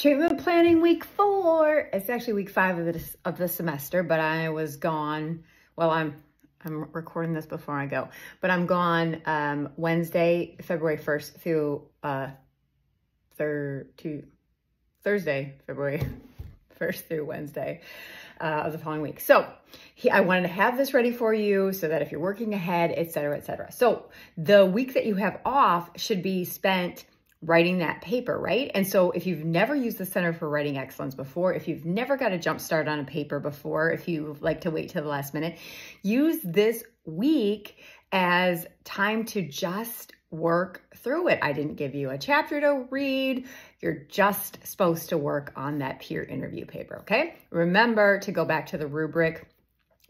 Treatment planning week 4. It's actually week 5 of the semester, but I was gone. Well, I'm recording this before I go, but I'm gone Wednesday, February 1st through Thursday, February 1st through Wednesday of the following week. So I wanted to have this ready for you so that if you're working ahead, et cetera, et cetera. So the week that you have off should be spent writing that paper, right? And so if you've never used the Center for Writing Excellence before, if you've never got a jump start on a paper before, if you like to wait till the last minute, use this week as time to just work through it. I didn't give you a chapter to read. You're just supposed to work on that peer interview paper, okay? Remember to go back to the rubric.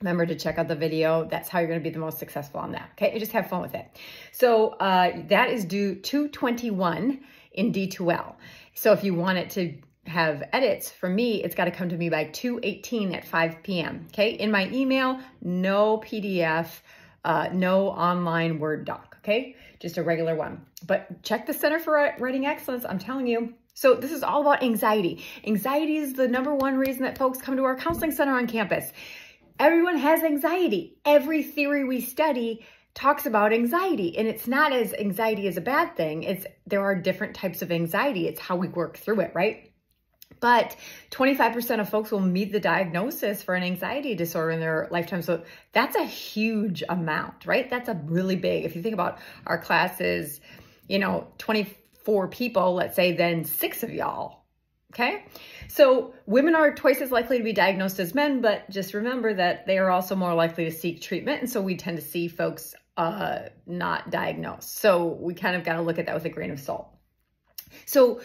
Remember to check out the video. That's how you're going to be the most successful on that. Okay, and just have fun with it. So that is due 2/21 in D2L. So if you want it to have edits, for me, it's got to come to me by 2/18 at 5 p.m. Okay, in my email, no PDF, no online Word doc. Okay, just a regular one. But check the Center for Writing Excellence. I'm telling you. So this is all about anxiety. Anxiety is the #1 reason that folks come to our counseling center on campus. Everyone has anxiety. Every theory we study talks about anxiety, and it's not as anxiety is a bad thing. There are different types of anxiety. It's how we work through it, right? But 25% of folks will meet the diagnosis for an anxiety disorder in their lifetime. So that's a huge amount, right? That's a really big, if you think about our classes, 24 people, let's say, then 6 of y'all. Okay, so women are twice as likely to be diagnosed as men, but just remember that they are also more likely to seek treatment. And so we tend to see folks not diagnosed. So we kind of got to look at that with a grain of salt. So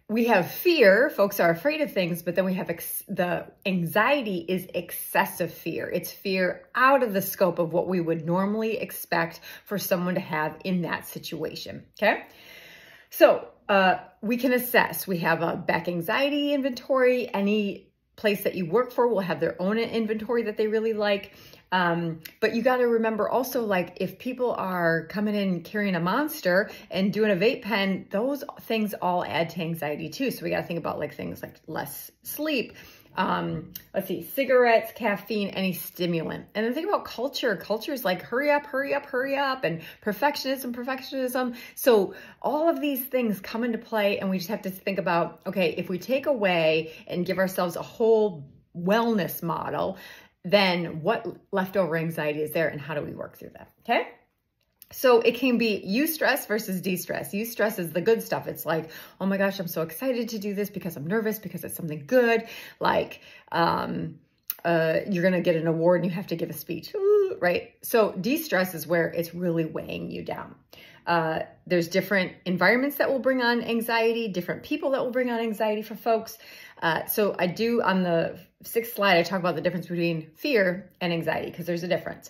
we have fear. Folks are afraid of things, but then we have the anxiety is excessive fear. It's fear out of the scope of what we would normally expect for someone to have in that situation. Okay, so we can assess. We have a Beck anxiety inventory. Any place that you work for will have their own inventory that they really like. But you got to remember also, like, if people are coming in carrying a monster and doing a vape pen, those things all add to anxiety too. So we got to think about things like less sleep. Let's see, cigarettes, caffeine, any stimulant. And then think about culture. Culture is like, hurry up, hurry up, hurry up, and perfectionism. So all of these things come into play, and we just have to think about, okay, if we take away and give ourselves a whole wellness model, then what leftover anxiety is there, and how do we work through that, okay? So it can be eustress versus de-stress. Eustress is the good stuff. It's like, oh my gosh, I'm so excited to do this because I'm nervous, because it's something good. Like you're going to get an award and you have to give a speech, right? So de-stress is where it's really weighing you down. There's different environments that will bring on anxiety, different people that will bring on anxiety for folks. So I do, on the 6th slide, I talk about the difference between fear and anxiety, because there's a difference.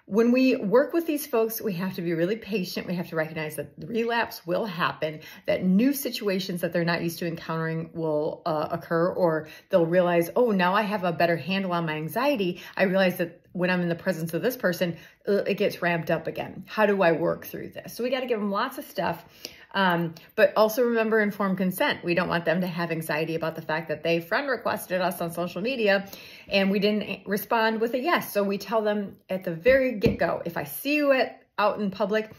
When we work with these folks, we have to be really patient. We have to recognize that the relapse will happen, that new situations that they're not used to encountering will occur, or they'll realize, oh, now I have a better handle on my anxiety. I realize that when I'm in the presence of this person, it gets ramped up again. How do I work through this? So we got to give them lots of stuff. But also remember informed consent. We don't want them to have anxiety about the fact that they friend requested us on social media and we didn't respond with a yes. So we tell them at the very get-go, if I see you out in public,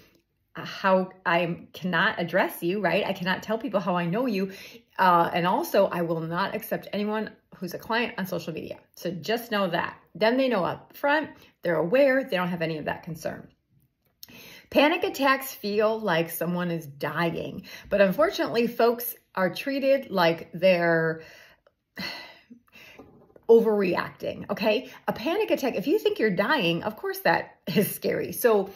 how I cannot address you, right? I cannot tell people how I know you. And also I will not accept anyone who's a client on social media. So just know that. Then they know up front, they're aware, they don't have any of that concern. Panic attacks feel like someone is dying, but unfortunately, folks are treated like they're overreacting, okay? A panic attack, if you think you're dying, of course that is scary. So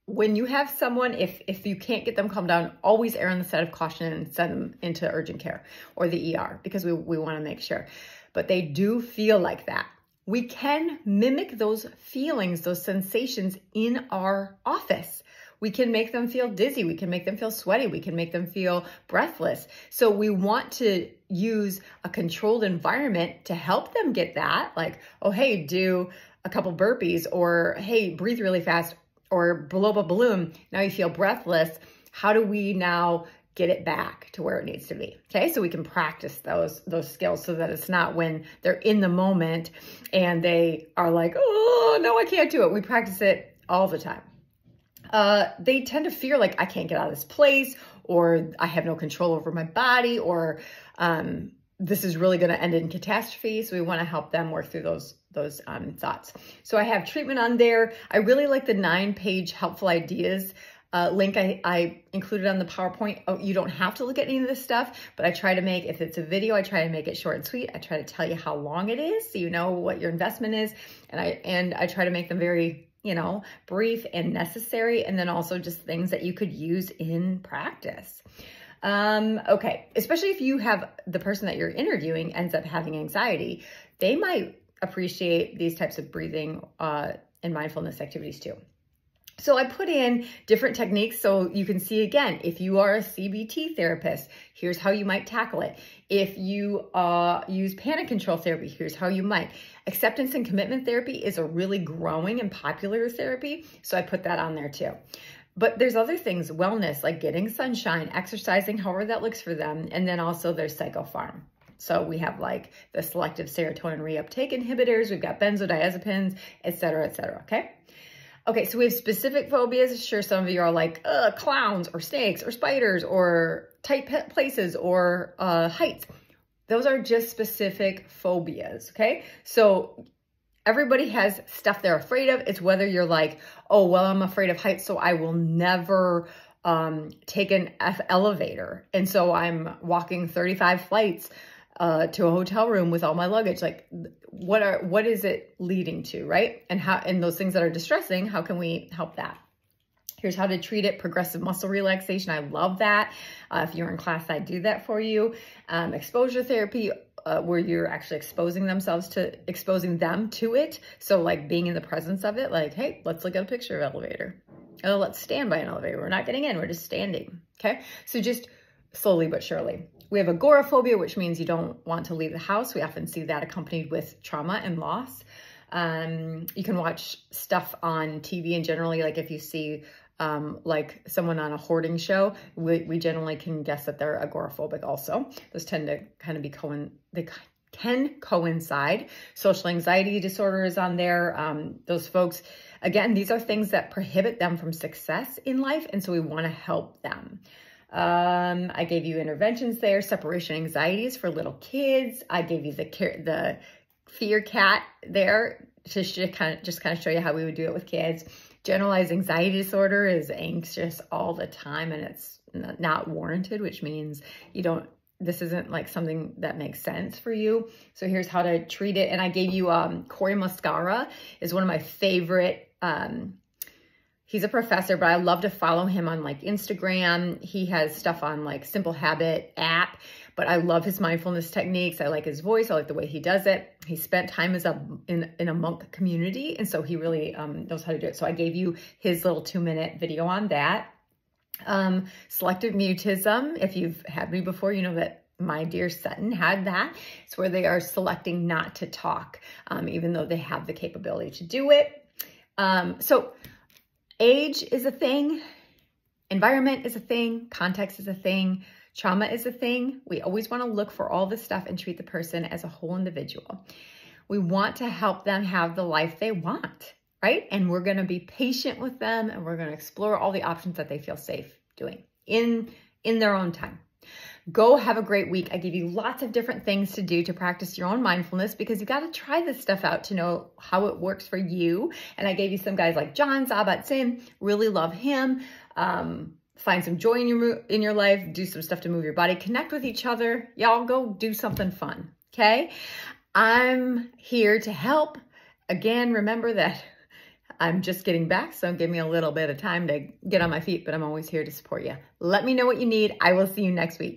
when you have someone, if you can't get them calmed down, always err on the side of caution and send them into urgent care or the ER, because we want to make sure. But they do feel like that. We can mimic those feelings, those sensations in our office. We can make them feel dizzy. We can make them feel sweaty. We can make them feel breathless. So we want to use a controlled environment to help them get that. Like, oh, hey, do a couple burpees, or hey, breathe really fast, or blow up a balloon. Now you feel breathless. How do we now get it back to where it needs to be. Okay, so we can practice those skills so that it's not when they're in the moment and they are like, oh, no, I can't do it. We practice it all the time. They tend to fear like, I can't get out of this place, or I have no control over my body, or this is really going to end in catastrophe. So we want to help them work through those thoughts. So I have treatment on there. I really like the 9-page helpful ideas link I included on the PowerPoint. Oh, you don't have to look at any of this stuff, but I try to make, if it's a video, I try to make it short and sweet. I try to tell you how long it is so you know what your investment is. And I try to make them very, brief and necessary. And then also just things that you could use in practice. Okay. Especially if you have the person that you're interviewing ends up having anxiety, they might appreciate these types of breathing and mindfulness activities too. So I put in different techniques so you can see, again, if you are a CBT therapist, here's how you might tackle it. If you use panic control therapy, here's how you might. Acceptance and commitment therapy is a really growing and popular therapy, so I put that on there too. But there's other things, wellness, like getting sunshine, exercising, however that looks for them, and then also there's psychopharm. So we have like the selective serotonin reuptake inhibitors, we've got benzodiazepines, et cetera, okay? Okay, so we have specific phobias. Sure, some of you are like, clowns or snakes or spiders or tight places or heights. Those are just specific phobias, okay? So everybody has stuff they're afraid of. It's whether you're like, oh, well, I'm afraid of heights, so I will never take an elevator. And so I'm walking 35 flights to a hotel room with all my luggage. Like, what is it leading to, right? And those things that are distressing, how can we help that? Here's how to treat it. Progressive muscle relaxation. I love that. If you're in class, I do that for you. Exposure therapy, where you're actually exposing them to it. So like being in the presence of it, like, hey, let's look at a picture of elevator. Oh, let's stand by an elevator. We're not getting in, we're just standing. Okay. So just slowly but surely. We have agoraphobia, which means you don't want to leave the house. We often see that accompanied with trauma and loss. You can watch stuff on TV and generally, like if you see like someone on a hoarding show, we generally can guess that they're agoraphobic also. Those tend to kind of be they can coincide. Social anxiety disorder is on there. Those folks, again, these are things that prohibit them from success in life. And so we want to help them. I gave you interventions there, separation anxieties for little kids. I gave you the fear cat there to kind of show you how we would do it with kids. Generalized anxiety disorder is anxious all the time and it's not warranted, which means this isn't like something that makes sense for you. So here's how to treat it. And I gave you, Cory Muscara is one of my favorite, he's a professor, but I love to follow him on like Instagram. He has stuff on like Simple Habit app, but I love his mindfulness techniques. I like his voice. I like the way he does it. He spent time in a monk community. And so he really knows how to do it. So I gave you his little 2-minute video on that. Selective mutism. If you've had me before, you know that my dear Sutton had that. It's where they are selecting not to talk, even though they have the capability to do it. So age is a thing, environment is a thing, context is a thing, trauma is a thing. We always want to look for all this stuff and treat the person as a whole individual. We want to help them have the life they want, right? And we're going to be patient with them and we're going to explore all the options that they feel safe doing in their own time. Go have a great week. I give you lots of different things to do to practice your own mindfulness because you got to try this stuff out to know how it works for you. And I gave you some guys like John Kabat-Zinn, really love him. Find some joy in your life, do some stuff to move your body, connect with each other. Y'all go do something fun, okay? I'm here to help. Again, remember that I'm just getting back, so give me a little bit of time to get on my feet, but I'm always here to support you. Let me know what you need. I will see you next week.